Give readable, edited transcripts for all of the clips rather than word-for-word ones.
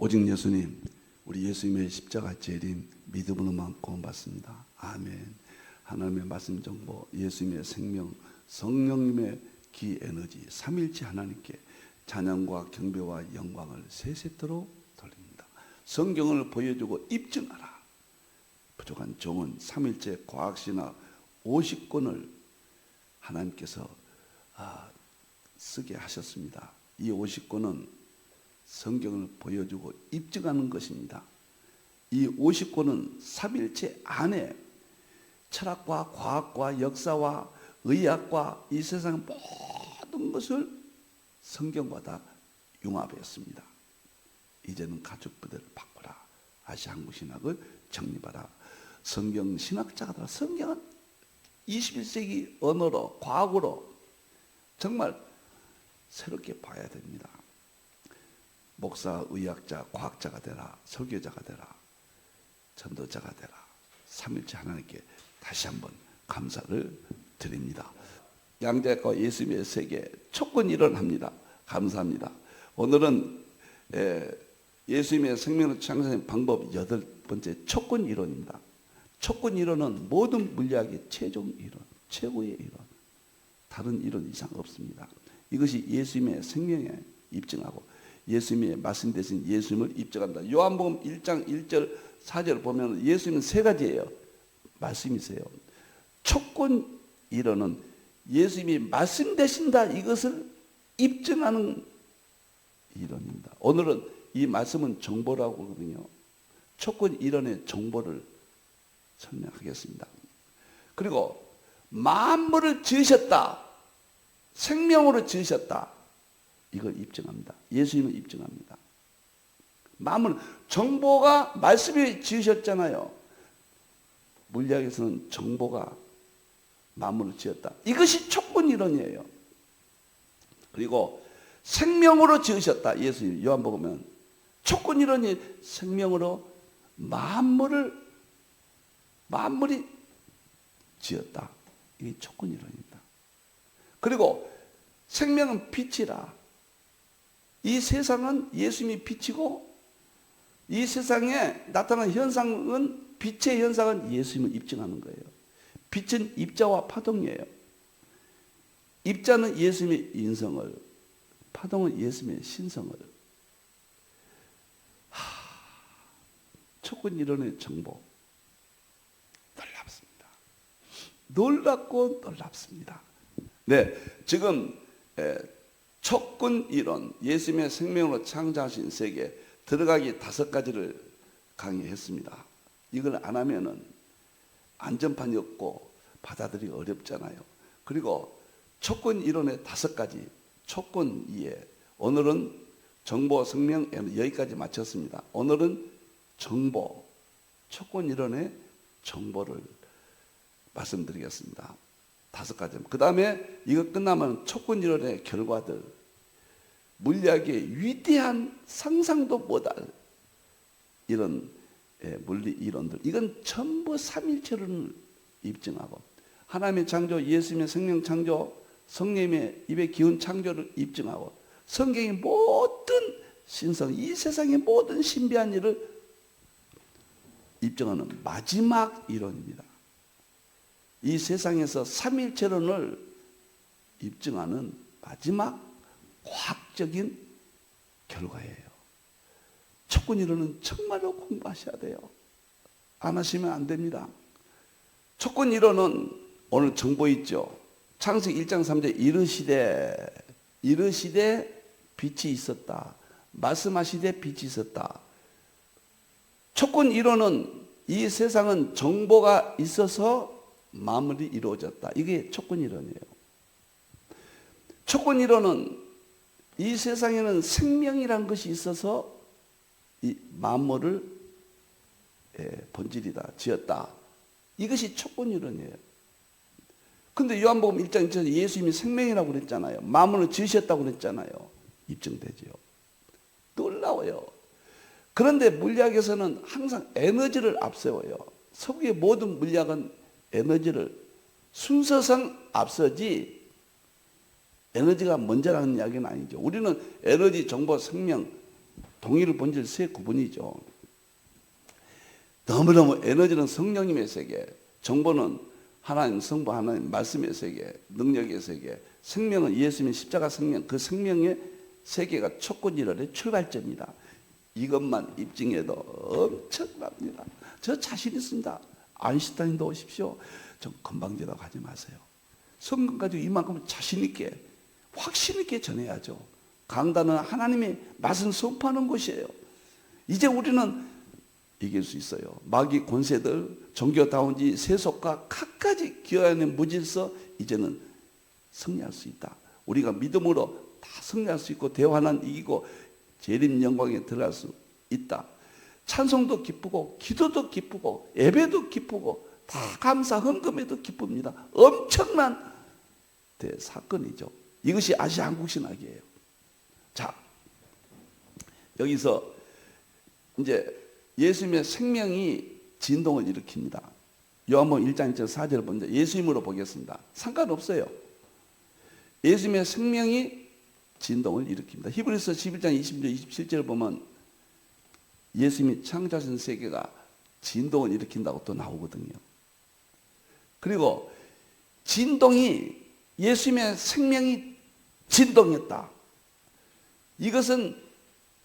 오직 예수님, 우리 예수님의 십자가 재림 믿음으로만 구원받습니다. 아멘. 하나님의 말씀 정보, 예수님의 생명, 성령님의 기 에너지, 삼일체 하나님께 찬양과 경배와 영광을 세세토록 돌립니다. 성경을 보여주고 입증하라. 부족한 종은 삼일체 과학신학 50권을 하나님께서 쓰게 하셨습니다. 이 50권은 성경을 보여주고 입증하는 것입니다. 이 50권은 삼일체 안에 철학과 과학과 역사와 의학과 이 세상 모든 것을 성경과 다 융합했습니다. 이제는 가족 부대를 바꾸라. 아시아 한국 신학을 정립하라. 성경 신학자가 다 성경은 21세기 언어로 과학으로 정말 새롭게 봐야 됩니다. 목사, 의학자, 과학자가 되라. 설교자가 되라. 전도자가 되라. 삼일체 하나님께 다시 한번 감사를 드립니다. 양자과 예수님의 세계 촉근 일원합니다. 감사합니다. 오늘은 예수님의 생명을 창조하는 방법 8번째 촉근 이론입니다. 촉근 이론은 모든 물리학의 최종 이론, 최고의 이론. 다른 이론 이상 없습니다. 이것이 예수님의 생명에 입증하고 예수님의 말씀되신 예수님을 입증한다. 요한복음 1장 1절 4절 보면 예수님은 세 가지예요. 말씀이세요. 촉근 이론은 예수님이 말씀되신다 이것을 입증하는 이론입니다. 오늘은 이 말씀은 정보라고 하거든요. 촉근 이론의 정보를 설명하겠습니다. 그리고 만물을 지으셨다. 생명으로 지으셨다. 이걸 입증합니다. 예수님을 입증합니다. 만물, 정보가 말씀이 지으셨잖아요. 물리학에서는 정보가 만물을 지었다. 이것이 촉근 이론이에요. 그리고 생명으로 지으셨다. 예수님 요한복음은 촉근 이론이 생명으로 만물이 지었다. 이게 촉근 이론입니다. 그리고 생명은 빛이라. 이 세상은 예수님이 빛이고 이 세상에 나타난 현상은 빛의 현상은 예수님을 입증하는 거예요. 빛은 입자와 파동이에요. 입자는 예수님의 인성을, 파동은 예수님의 신성을. 촉근 이론의 정보 놀랍습니다. 놀랍고 놀랍습니다. 네, 지금 촉근 이론, 예수님의 생명으로 창조하신 세계 들어가기 5가지를 강의했습니다. 이걸 안 하면은 안전판이 없고 받아들이기 어렵잖아요. 그리고 촉근 이론의 5가지, 촉근 이해. 오늘은 정보, 생명, 여기까지 마쳤습니다. 오늘은 정보, 촉근 이론의 정보를 말씀드리겠습니다. 5가지. 그 다음에 이거 끝나면 촉근 이론의 결과들, 물리학의 위대한 상상도 못할 이런 물리 이론들, 이건 전부 삼일체론을 입증하고 하나님의 창조, 예수님의 생명 창조, 성령님의 입의 기운 창조를 입증하고 성경의 모든 신성, 이 세상의 모든 신비한 일을 입증하는 마지막 이론입니다. 이 세상에서 삼일체론을 입증하는 마지막 과학적인 결과예요. 촉근 이론은 정말로 공부하셔야 돼요. 안 하시면 안 됩니다. 촉근 이론은 오늘 정보 있죠. 창세기 1장 3절 이르시되 빛이 있었다. 말씀하시되 빛이 있었다. 촉근 이론은 이 세상은 정보가 있어서 만물이 이루어졌다. 이게 촉근 이론이에요. 촉근 이론은 이 세상에는 생명이란 것이 있어서 이 만물을 본질이다, 지었다. 이것이 촉근 이론이에요. 근데 요한복음 1장 1절에 예수님이 생명이라고 그랬잖아요. 만물을 지으셨다고 그랬잖아요. 입증되죠. 놀라워요. 그런데 물리학에서는 항상 에너지를 앞세워요. 서구의 모든 물리학은 에너지를 순서상 앞서지 에너지가 먼저라는 이야기는 아니죠. 우리는 에너지, 정보, 생명 동일 본질 세 구분이죠. 너무너무 에너지는 성령님의 세계, 정보는 하나님 성부 하나님 말씀의 세계, 능력의 세계, 생명은 예수님의 십자가 생명, 그 생명의 세계가 촉구지론의 출발점이다. 이것만 입증해도 엄청납니다. 저 자신 있습니다. 아인슈타인도 오십시오. 좀 건방지다고 하지 마세요. 성경 가지고 이만큼 자신 있게 확신 있게 전해야죠. 강단은 하나님의 말씀 선포하는 곳이에요. 이제 우리는 이길 수 있어요. 마귀 권세들, 종교다운지 세속과 갖가지 기어하는 무질서 이제는 승리할 수 있다. 우리가 믿음으로 다 승리할 수 있고 대화는 이기고 재림 영광에 들어갈 수 있다. 찬송도 기쁘고 기도도 기쁘고 예배도 기쁘고 다 감사 헌금에도 기쁩니다. 엄청난 대사건이죠. 이것이 아시아 한국 신학이에요. 자, 여기서 이제 예수님의 생명이 진동을 일으킵니다. 요한복음 1장 1절 4절을 먼저 예수님으로 보겠습니다. 상관없어요. 예수님의 생명이 진동을 일으킵니다. 히브리서 11장 20절 27절을 보면 예수님이 창조하신 세계가 진동을 일으킨다고 또 나오거든요. 그리고 진동이 예수님의 생명이 진동했다. 이것은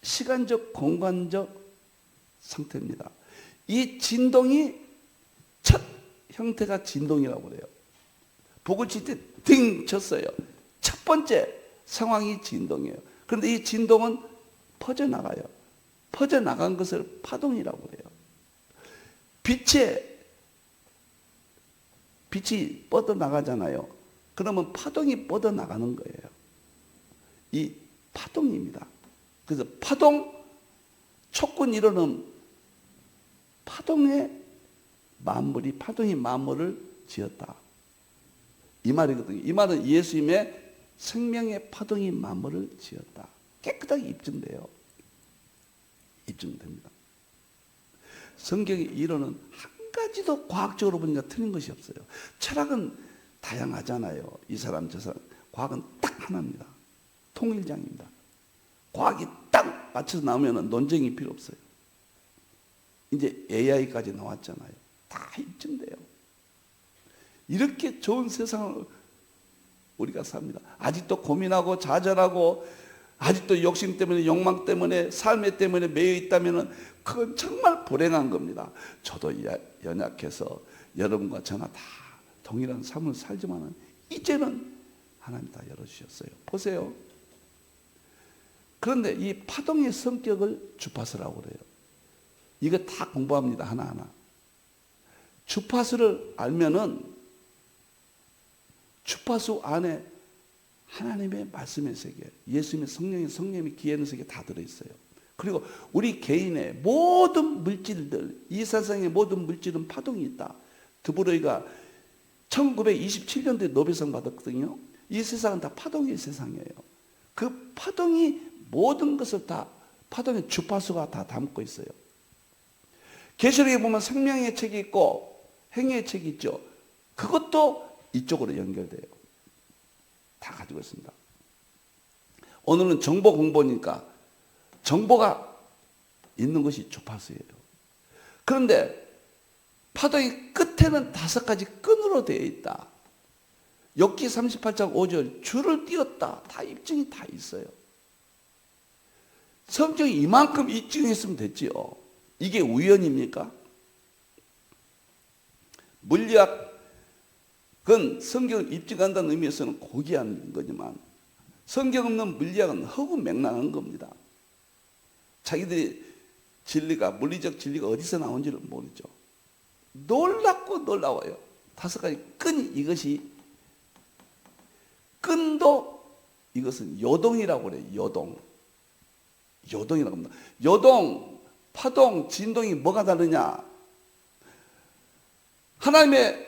시간적 공간적 상태입니다. 이 진동이 첫 형태가 진동이라고 그래요. 북을 칠 때 딩 쳤어요. 첫 번째 상황이 진동이에요. 그런데 이 진동은 퍼져나가요. 퍼져나간 것을 파동이라고 그래요. 빛이 뻗어나가잖아요. 그러면 파동이 뻗어나가는 거예요. 이 파동입니다. 그래서 파동, 촉군 이론은 파동이 만물을 지었다. 이 말이거든요. 이 말은 예수님의 생명의 파동이 만물을 지었다. 깨끗하게 입증돼요. 입증됩니다. 성경의 이론은 한 가지도 과학적으로 보니까 틀린 것이 없어요. 철학은 다양하잖아요. 이 사람 저 사람. 과학은 딱 하나입니다. 통일장입니다. 과학이 딱 맞춰서 나오면 논쟁이 필요 없어요. 이제 AI까지 나왔잖아요. 다 입증돼요. 이렇게 좋은 세상을 우리가 삽니다. 아직도 고민하고 좌절하고 아직도 욕심 때문에 욕망 때문에 삶에 때문에 매여 있다면 그건 정말 불행한 겁니다. 저도 연약해서 여러분과 저나 다 동일한 삶을 살지만 이제는 하나님 다 열어주셨어요. 보세요. 그런데 이 파동의 성격을 주파수라고 그래요. 이거 다 공부합니다. 하나하나. 주파수를 알면은 주파수 안에 하나님의 말씀의 세계, 예수님의 성령의 기회의 세계 다 들어있어요. 그리고 우리 개인의 모든 물질들, 이 세상의 모든 물질은 파동이 있다. 드브로이가 1927년도에 노벨상 받았거든요. 이 세상은 다 파동의 세상이에요. 그 파동이 모든 것을 다 파동의 주파수가 다 담고 있어요. 계시록에 보면 생명의 책이 있고 행위의 책이 있죠. 그것도 이쪽으로 연결돼요. 다 가지고 있습니다. 오늘은 정보 공부니까 정보가 있는 것이 주파수예요. 그런데 파동의 끝에는 5가지 끈으로 되어 있다. 욥기 38장 5절 줄을 띄었다. 다 입증이 다 있어요. 성경이 이만큼 입증했으면 됐지요. 이게 우연입니까? 물리학은 성경을 입증한다는 의미에서는 고귀한 거지만 성경 없는 물리학은 허구맹랑한 겁니다. 자기들이 진리가 물리적 진리가 어디서 나온지를 모르죠. 놀랍고 놀라워요. 5가지 끈이 이것이 끈도 이것은 요동이라고 그래요. 요동이라고 합니다. 요동, 파동, 진동이 뭐가 다르냐? 하나님의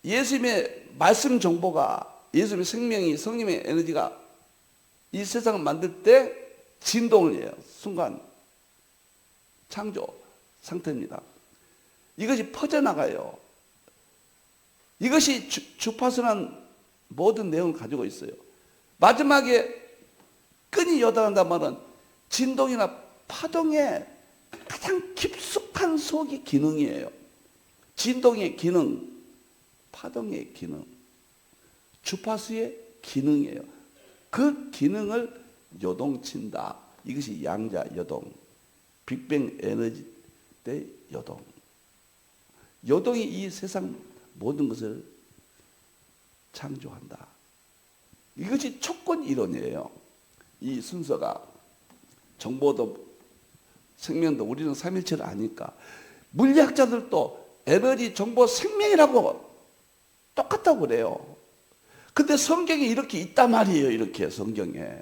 예수님의 말씀 정보가 예수님의 생명이 성령의 에너지가 이 세상을 만들 때 진동을 해요. 순간 창조 상태입니다. 이것이 퍼져나가요. 이것이 주파수란 모든 내용을 가지고 있어요. 마지막에 끈이 요동한단 말은 진동이나 파동의 가장 깊숙한 속이 기능이에요. 진동의 기능, 파동의 기능, 주파수의 기능이에요. 그 기능을 요동친다. 이것이 양자 요동, 빅뱅 에너지 때 요동. 요동이 이 세상 모든 것을 창조한다. 이것이 촉권 이론이에요. 이 순서가 정보도 생명도 우리는 삼일체를 아니까 물리학자들도 에너지, 정보, 생명이라고 똑같다고 그래요. 근데 성경에 이렇게 있단 말이에요. 이렇게 성경에.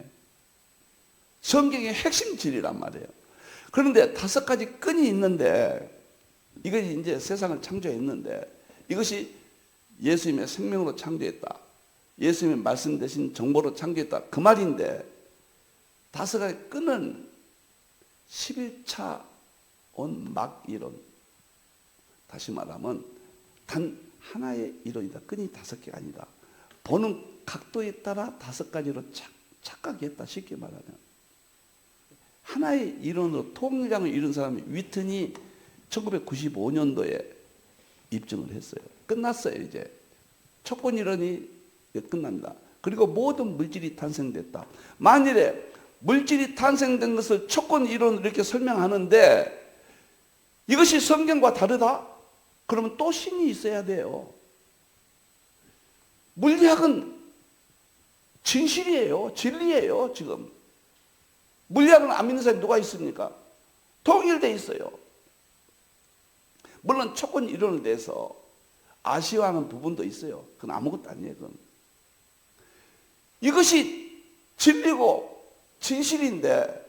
성경의 핵심 진리란 말이에요. 그런데 5가지 끈이 있는데 이것이 이제 세상을 창조했는데 이것이 예수님의 생명으로 창조했다. 예수님의 말씀 대신 정보로 창조했다. 그 말인데 5가지 끈은 11차 온막 이론. 다시 말하면 단 하나의 이론이다. 끈이 5개가 아니다. 보는 각도에 따라 5가지로 착각했다. 쉽게 말하면. 하나의 이론으로 통일량을 이룬 사람이 위튼이 1995년도에 입증을 했어요. 끝났어요. 이제 촉권 이론이 끝납니다. 그리고 모든 물질이 탄생됐다. 만일에 물질이 탄생된 것을 촉권 이론으로 이렇게 설명하는데 이것이 성경과 다르다? 그러면 또 신이 있어야 돼요. 물리학은 진실이에요. 진리예요. 지금 물리학은 안 믿는 사람이 누가 있습니까? 통일되어 있어요. 물론 촉권 이론에 대해서 아쉬워하는 부분도 있어요. 그건 아무것도 아니에요. 그건. 이것이 진리고 진실인데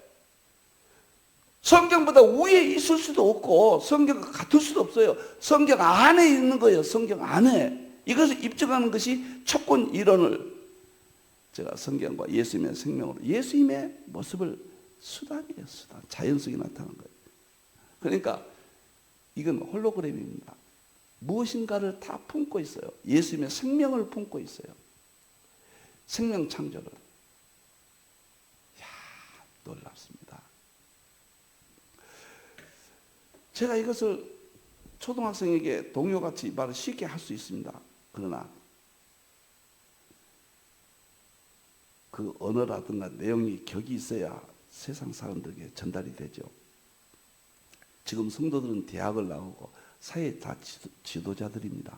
성경보다 위에 있을 수도 없고 성경과 같을 수도 없어요. 성경 안에 있는 거예요. 성경 안에. 이것을 입증하는 것이 촉권 이론을 제가 성경과 예수님의 생명으로 예수님의 모습을 수단이에요. 수단. 자연 속에 나타난 거예요. 그러니까 이건 홀로그램입니다. 무엇인가를 다 품고 있어요. 예수님의 생명을 품고 있어요. 생명 창조를. 이야, 놀랍습니다. 제가 이것을 초등학생에게 동요같이 말을 쉽게 할 수 있습니다. 그러나 그 언어라든가 내용이 격이 있어야 세상 사람들에게 전달이 되죠. 지금 성도들은 대학을 나오고 사회 다 지도자들입니다.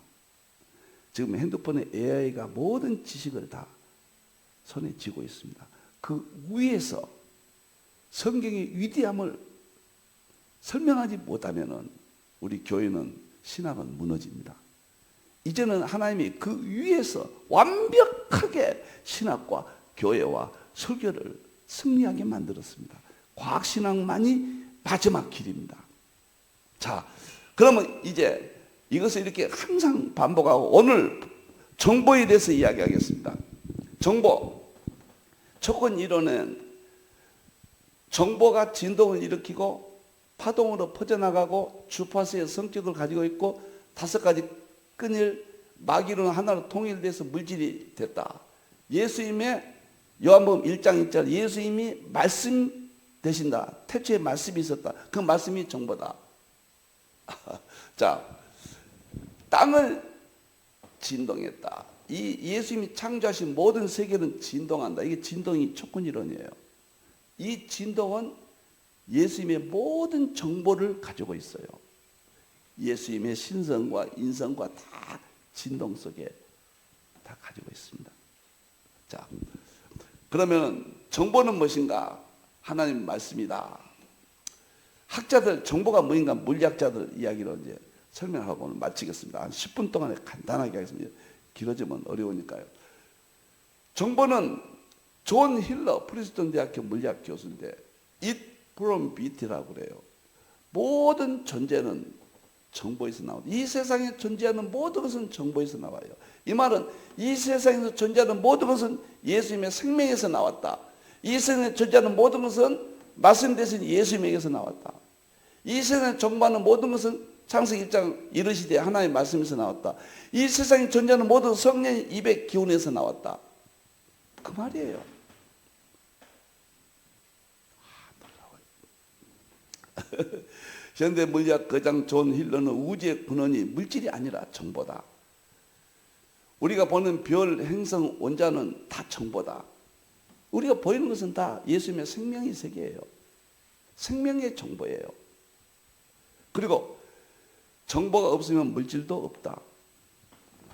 지금 핸드폰에 AI가 모든 지식을 다 손에 쥐고 있습니다. 그 위에서 성경의 위대함을 설명하지 못하면 우리 교회는 신앙은 무너집니다. 이제는 하나님이 그 위에서 완벽하게 신학과 교회와 설교를 승리하게 만들었습니다. 과학신앙만이 마지막 길입니다. 자, 그러면 이제 이것을 이렇게 항상 반복하고 오늘 정보에 대해서 이야기하겠습니다. 정보. 촉권 이론은 정보가 진동을 일으키고 파동으로 퍼져나가고 주파수의 성격을 가지고 있고 5가지 끈을 마기로는 하나로 통일돼서 물질이 됐다. 예수님의 요한복음 1장 1절 예수님이 말씀 되신다. 태초에 말씀이 있었다. 그 말씀이 정보다. 자, 땅을 진동했다. 이 예수님이 창조하신 모든 세계는 진동한다. 이게 진동이 촉권 이론이에요. 이 진동은 예수님의 모든 정보를 가지고 있어요. 예수님의 신성과 인성과 다 진동 속에 다 가지고 있습니다. 자, 그러면 정보는 무엇인가? 하나님 말씀이다. 학자들 정보가 뭐인가 물리학자들 이야기로 이제 설명하고 오늘 마치겠습니다. 한 10분 동안에 간단하게 하겠습니다. 길어지면 어려우니까요. 정보는 존 힐러 프리스턴 대학교 물리학 교수인데 it from bit라고 그래요. 모든 존재는 정보에서 나옵니다. 이 세상에 존재하는 모든 것은 정보에서 나와요. 이 말은 이 세상에서 존재하는 모든 것은 예수님의 생명에서 나왔다. 이 세상에 존재하는 모든 것은 말씀 대신 예수님에게서 나왔다. 이 세상에 정보하는 모든 것은 창세기 1장 이르시되 하나님의 말씀에서 나왔다. 이 세상에 존재하는 모든 성령 입의 기운에서 나왔다. 그 말이에요. 놀라워요. 현대 물리학 가장 좋은 힐러는 우주의 근원이 물질이 아니라 정보다. 우리가 보는 별, 행성, 원자는 다 정보다. 우리가 보이는 것은 다 예수님의 생명의 세계예요. 생명의 정보예요. 그리고 정보가 없으면 물질도 없다.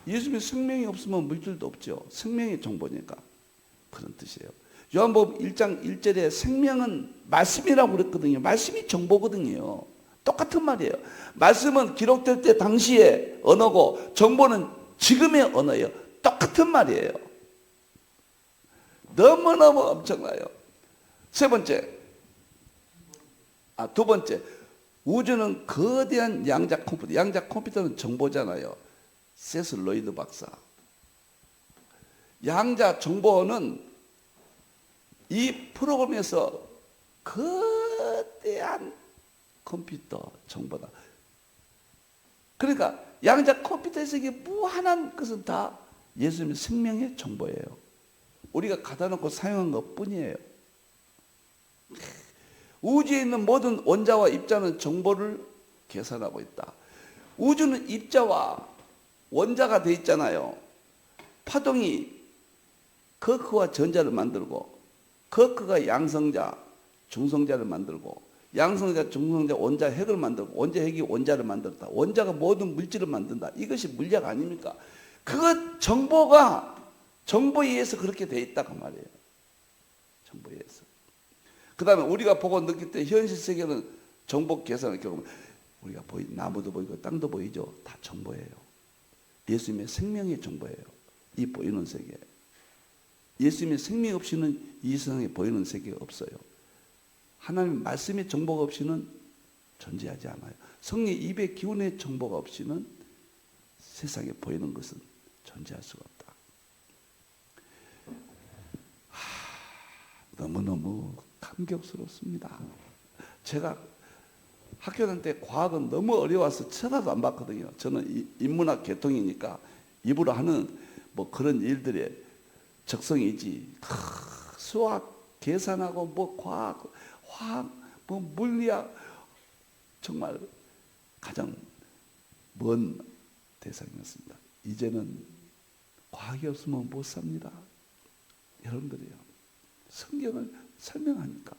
예수님의 생명이 없으면 물질도 없죠. 생명의 정보니까. 그런 뜻이에요. 요한복음 1장 1절에 생명은 말씀이라고 그랬거든요. 말씀이 정보거든요. 똑같은 말이에요. 말씀은 기록될 때 당시의 언어고 정보는 지금의 언어예요. 똑같은 말이에요. 너무너무 엄청나요. 두 번째, 우주는 거대한 양자 컴퓨터. 양자 컴퓨터는 정보잖아요. 세스 로이드 박사. 양자 정보는 이 프로그램에서 거대한 컴퓨터 정보다. 그러니까 양자 컴퓨터에서 이게 무한한 것은 다 예수님의 생명의 정보예요. 우리가 갖다 놓고 사용한 것 뿐이에요. 우주에 있는 모든 원자와 입자는 정보를 계산하고 있다. 우주는 입자와 원자가 돼 있잖아요. 파동이 거크와 전자를 만들고, 거크가 양성자, 중성자를 만들고, 양성자, 중성자, 원자 핵을 만들고, 원자 핵이 원자를 만들었다. 원자가 모든 물질을 만든다. 이것이 물리학 아닙니까? 그것 정보가 정보에 의해서 그렇게 돼 있다 그 말이에요. 정보에 의해서. 그 다음에 우리가 보고 느낄 때 현실 세계는 정보 계산을 겪으면 우리가 나무도 보이고 땅도 보이죠. 다 정보예요. 예수님의 생명의 정보예요. 이 보이는 세계. 예수님의 생명 없이는 이 세상에 보이는 세계가 없어요. 하나님의 말씀의 정보가 없이는 존재하지 않아요. 성령 입의 기운의 정보가 없이는 세상에 보이는 것은 존재할 수가 없다. 너무너무 감격스럽습니다. 제가 학교 다닐 때 과학은 너무 어려워서 쳐다도 안 봤거든요. 저는 인문학 계통이니까 입으로 하는 뭐 그런 일들의 적성이지. 수학, 계산하고 뭐 과학, 화학, 뭐 물리학 정말 가장 먼 대상이었습니다. 이제는 과학이 없으면 못 삽니다. 여러분들이요. 성경을 설명하니까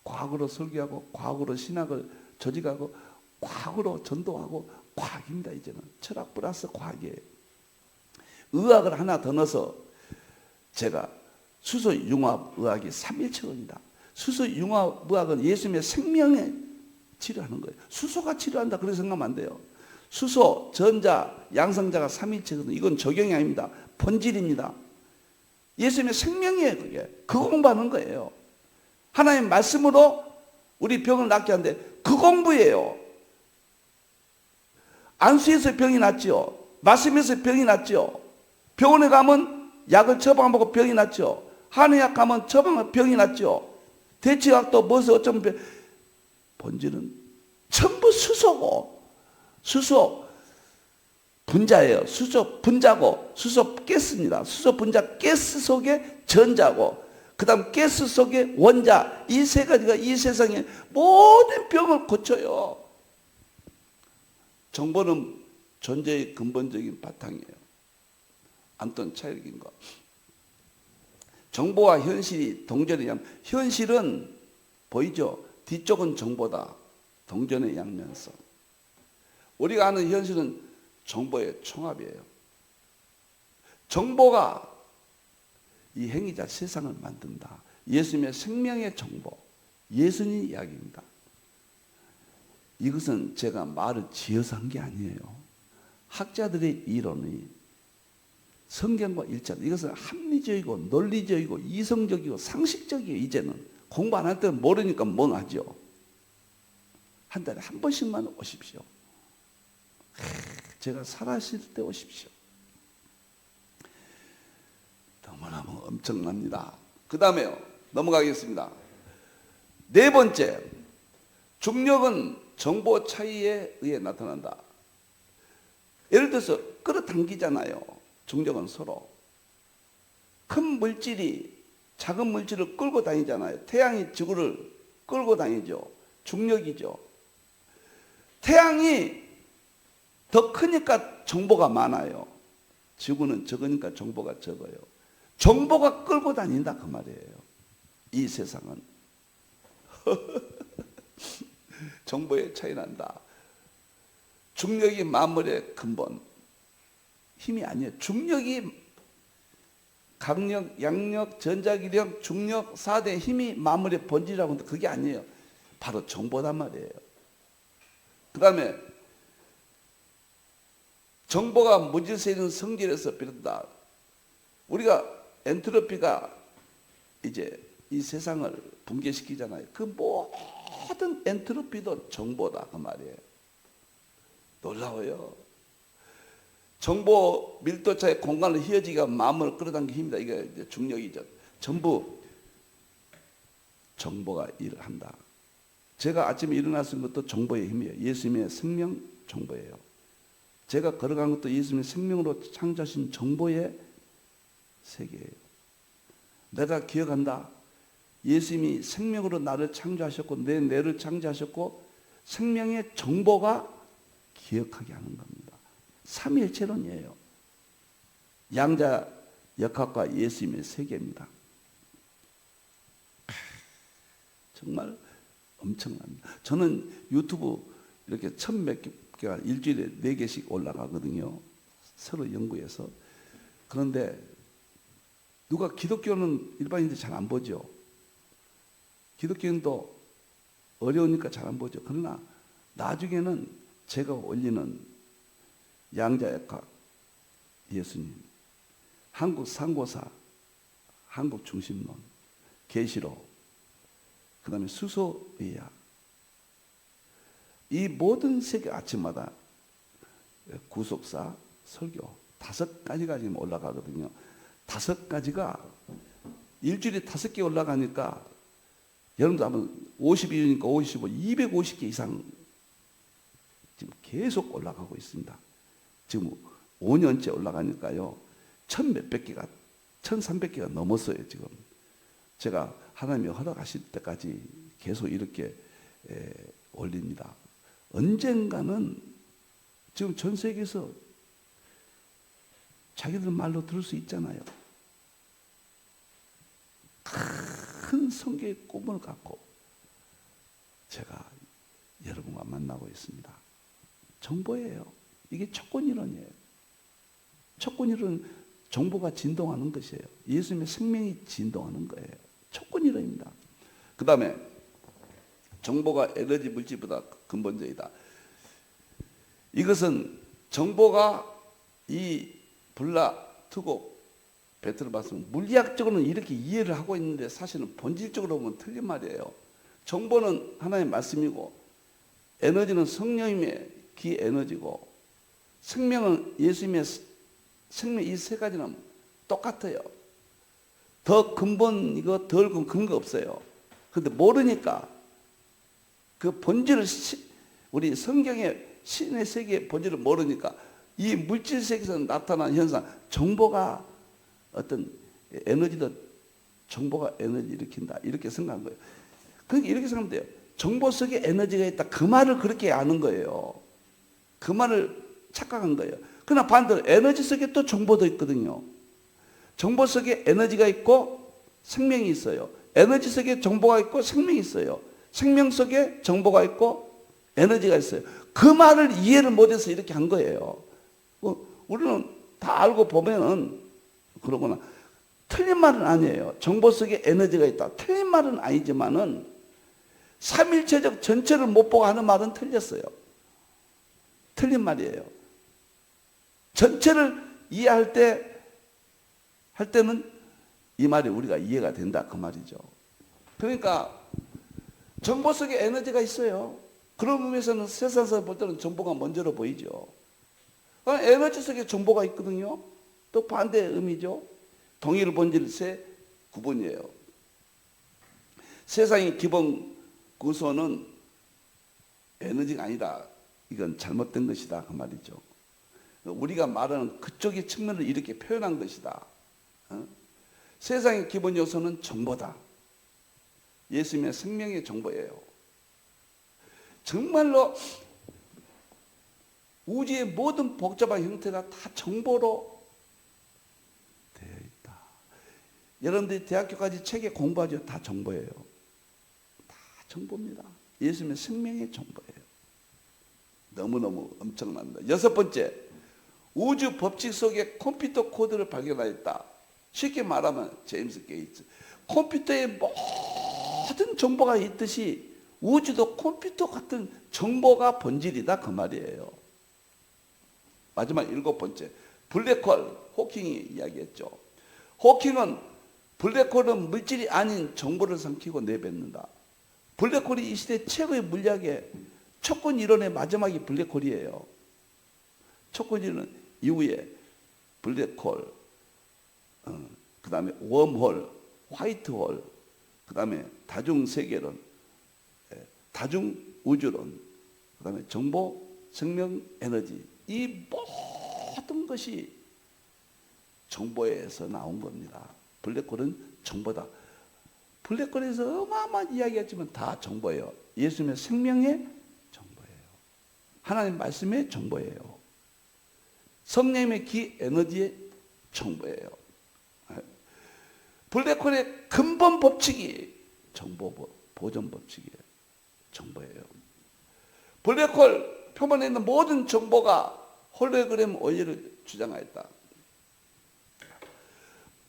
과학으로 설교하고 과학으로 신학을 조직하고 과학으로 전도하고 과학입니다. 이제는 철학 플러스 과학이에요. 의학을 하나 더 넣어서 제가 수소융합의학이 3일체입니다. 수소융합의학은 예수님의 생명에 치료하는 거예요. 수소가 치료한다 그렇게 생각하면 안 돼요. 수소, 전자, 양성자가 3일체거든요. 이건 적용이 아닙니다. 본질입니다. 예수님의 생명이에요. 그게. 그거 공부하는 거예요. 하나님의 말씀으로 우리 병을 낫게 하는데 그 공부예요. 안수에서 병이 낫죠. 말씀에서 병이 낫죠. 병원에 가면 약을 처방하고 병이 낫죠. 한의학 가면 처방하면 병이 낫죠. 대치학도 무엇을 어쩌면 본질은 전부 수소고, 수소 분자예요. 수소 분자고 수소 가스입니다. 수소 분자 가스 속에 전자고 그 다음 가스 속에 원자, 이 세 가지가 이 세상의 모든 병을 고쳐요. 정보는 존재의 근본적인 바탕이에요. 안톤 차일긴거. 정보와 현실이 동전이냐면 현실은 보이죠? 뒤쪽은 정보다. 동전의 양면성. 우리가 아는 현실은 정보의 총합이에요. 정보가 이 행위자 세상을 만든다. 예수님의 생명의 정보, 예수님 이야기입니다. 이것은 제가 말을 지어서 한 게 아니에요. 학자들의 이론이 성경과 일치한다. 이것은 합리적이고 논리적이고 이성적이고 상식적이에요. 이제는 공부 안 할 때는 모르니까 멍하죠. 한 달에 한 번씩만 오십시오. 제가 살아있을 때 오십시오. 너무너무 엄청납니다. 그 다음에요. 넘어가겠습니다. 네 번째, 중력은 정보 차이에 의해 나타난다. 예를 들어서 끌어당기잖아요. 중력은 서로. 큰 물질이 작은 물질을 끌고 다니잖아요. 태양이 지구를 끌고 다니죠. 중력이죠. 태양이 더 크니까 정보가 많아요. 지구는 적으니까 정보가 적어요. 정보가 끌고 다닌다 그 말이에요. 이 세상은. 정보의 차이 난다. 중력이 만물의 근본. 힘이 아니에요. 중력이 강력, 양력, 전자기력, 중력 4대 힘이 만물의 본질이라고 하는데 그게 아니에요. 바로 정보단 말이에요. 그 다음에 정보가 무질서에 있는 성질에서 비롯다. 우리가 엔트로피가 이제 이 세상을 붕괴시키잖아요. 그 모든 엔트로피도 정보다 그 말이에요. 놀라워요. 정보 밀도차의 공간을 휘어지기가 마음을 끌어당기는 힘이다. 이게 이제 중력이죠. 전부 정보가 일을 한다. 제가 아침에 일어났은 것도 정보의 힘이에요. 예수님의 생명 정보예요. 제가 걸어간 것도 예수님의 생명으로 창조하신 정보의 세계예요. 내가 기억한다. 예수님이 생명으로 나를 창조하셨고 내 뇌를 창조하셨고 생명의 정보가 기억하게 하는 겁니다. 삼위일체론이에요. 양자 역학과 예수님의 세계입니다. 정말 엄청납니다. 저는 유튜브 이렇게 1000몇 개가 일주일에 4개씩 올라가거든요. 서로 연구해서. 그런데 누가 기독교는 일반인들이 잘 안 보죠. 기독교인도 어려우니까 잘 안 보죠. 그러나 나중에는 제가 올리는 양자역학 예수님, 한국 상고사, 한국 중심론, 계시록, 그 다음에 수소의학, 이 모든 세계 아침마다 구속사, 설교 5가지가 지금 올라가거든요. 5가지가 일주일에 5개 올라가니까 여러분도 한번 52주니까 55, 250개 이상 지금 계속 올라가고 있습니다. 지금 5년째 올라가니까요. 1000몇백 개가, 1300개가 넘었어요, 지금. 제가 하나님이 허락하실 때까지 계속 이렇게 올립니다. 언젠가는 지금 전 세계에서 자기들 말로 들을 수 있잖아요. 큰 성경의 꿈을 갖고 제가 여러분과 만나고 있습니다. 정보예요. 이게 촉근이론이에요. 촉근이론 정보가 진동하는 것이에요. 예수님의 생명이 진동하는 거예요. 촉근이론입니다. 그 다음에 정보가 에너지 물질보다 근본적이다. 이것은 정보가 이 불나 트고 배틀을 봤으면 물리학적으로는 이렇게 이해를 하고 있는데 사실은 본질적으로 보면 틀린 말이에요. 정보는 하나의 말씀이고 에너지는 성령님의 기에너지고 생명은 예수님의 생명, 이 세 가지는 똑같아요. 더 근본이고 덜 근거 없어요. 그런데 모르니까 그 본질을 우리 성경의 신의 세계의 본질을 모르니까 이 물질 세계에서 나타나는 현상, 정보가 어떤 에너지도 정보가 에너지 일으킨다 이렇게 생각한 거예요. 그러니까 이렇게 생각하면 돼요. 정보 속에 에너지가 있다. 그 말을 그렇게 아는 거예요. 그 말을 착각한 거예요. 그러나 반대로 에너지 속에 또 정보도 있거든요. 정보 속에 에너지가 있고 생명이 있어요. 에너지 속에 정보가 있고 생명이 있어요. 생명 속에 정보가 있고 에너지가 있어요. 그 말을 이해를 못해서 이렇게 한 거예요. 우리는 다 알고 보면은 그러구나. 틀린 말은 아니에요. 정보 속에 에너지가 있다. 틀린 말은 아니지만은 삼일체적 전체를 못 보고 하는 말은 틀렸어요. 틀린 말이에요. 전체를 이해할 때는 이 말이 우리가 이해가 된다 그 말이죠. 그러니까 정보 속에 에너지가 있어요. 그런 의미에서는 세상에서 볼 때는 정보가 먼저로 보이죠. 에너지 속에 정보가 있거든요. 또 반대의 의미죠. 동일 본질 세 구분이에요. 세상의 기본 구조는 에너지가 아니다. 이건 잘못된 것이다 그 말이죠. 우리가 말하는 그쪽의 측면을 이렇게 표현한 것이다. 세상의 기본 요소는 정보다. 예수님의 생명의 정보예요. 정말로 우주의 모든 복잡한 형태가 다 정보로 되어 있다. 여러분들이 대학교까지 책에 공부하죠. 다 정보예요. 다 정보입니다. 예수님의 생명의 정보예요. 너무너무 엄청납니다. 여섯 번째, 우주 법칙 속에 컴퓨터 코드를 발견하였다. 쉽게 말하면 제임스 게이츠. 컴퓨터에 모든 정보가 있듯이 우주도 컴퓨터 같은 정보가 본질이다, 그 말이에요. 마지막 일곱 번째, 블랙홀. 호킹이 이야기했죠. 호킹은 블랙홀은 물질이 아닌 정보를 삼키고 내뱉는다. 블랙홀이 이 시대 최고의 물리학의 촉근 이론의 마지막이 블랙홀이에요. 촉근 이론 이후에 블랙홀, 그 다음에 웜홀, 화이트홀, 그 다음에 다중세계론, 다중우주론, 그 다음에 정보, 생명, 에너지, 이 모든 것이 정보에서 나온 겁니다. 블랙홀은 정보다. 블랙홀에서 어마어마한 이야기했지만 다 정보예요. 예수님의 생명의 정보예요. 하나님 말씀의 정보예요. 성령님의 기 에너지의 정보예요. 블랙홀의 근본 법칙이 정보 보존 법칙이에요. 정보예요. 블랙홀 표면에 있는 모든 정보가 홀로그램 원리를 주장하였다.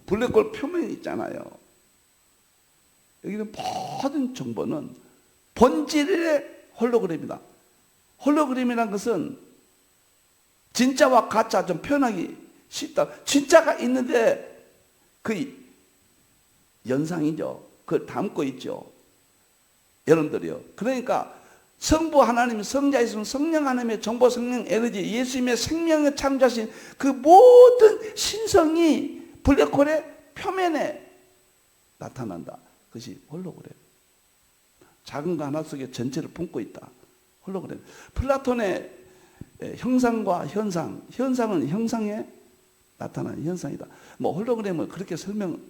블랙홀 표면이 있잖아요. 여기는 모든 정보는 본질의 홀로그램이다. 홀로그램이라는 것은 진짜와 가짜 좀 표현하기 쉽다. 진짜가 있는데 그 연상이죠. 그걸 담고 있죠. 여러분들이요. 그러니까 성부 하나님, 성자 있으면 성령 하나님의 정보, 성령, 에너지, 예수님의 생명을 창조하신 그 모든 신성이 블랙홀의 표면에 나타난다. 그것이 홀로그램. 작은 거 하나 속에 전체를 품고 있다. 홀로그램. 플라톤의 형상과 현상, 현상은 형상에 나타나는 현상이다. 뭐 홀로그램을 그렇게 설명해도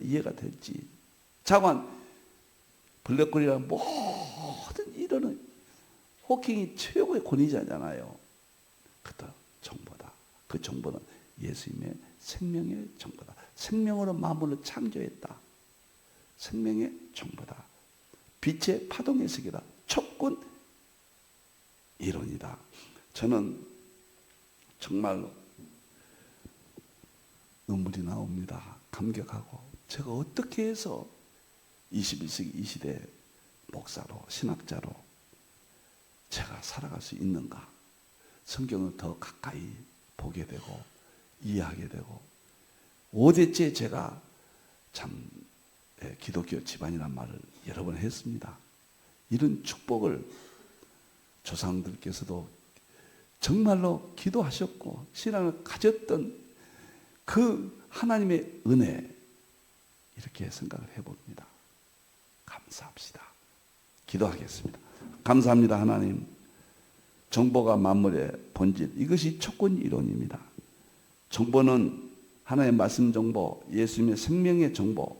이해가 될지. 자관, 블랙홀이라는 모든 이론은 호킹이 최고의 권위자잖아요. 그것도 정보다. 그 정보는 예수님의 생명의 정보다. 생명으로 만물을 창조했다. 생명의 정보다. 빛의 파동 해석이다. 촉근 이론이다. 저는 정말로 눈물이 나옵니다. 감격하고 제가 어떻게 해서 21세기 이 시대 목사로 신학자로 제가 살아갈 수 있는가. 성경을 더 가까이 보게 되고 이해하게 되고 5대째 제가 참 기독교 집안이란 말을 여러 번 했습니다. 이런 축복을 조상들께서도 정말로 기도하셨고 신앙을 가졌던 그 하나님의 은혜 이렇게 생각을 해봅니다. 감사합시다. 기도하겠습니다. 감사합니다. 하나님. 정보가 만물의 본질, 이것이 촉근 이론입니다. 정보는 하나님의 말씀 정보, 예수님의 생명의 정보,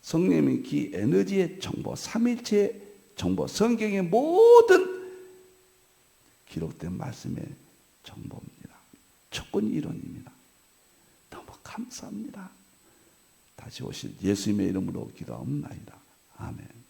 성령의 기 에너지의 정보, 삼일체의 정보, 성경의 모든 기록된 말씀의 정보입니다. 촉근 이론입니다. 너무 감사합니다. 다시 오실 예수님의 이름으로 기도하옵나이다. 아멘.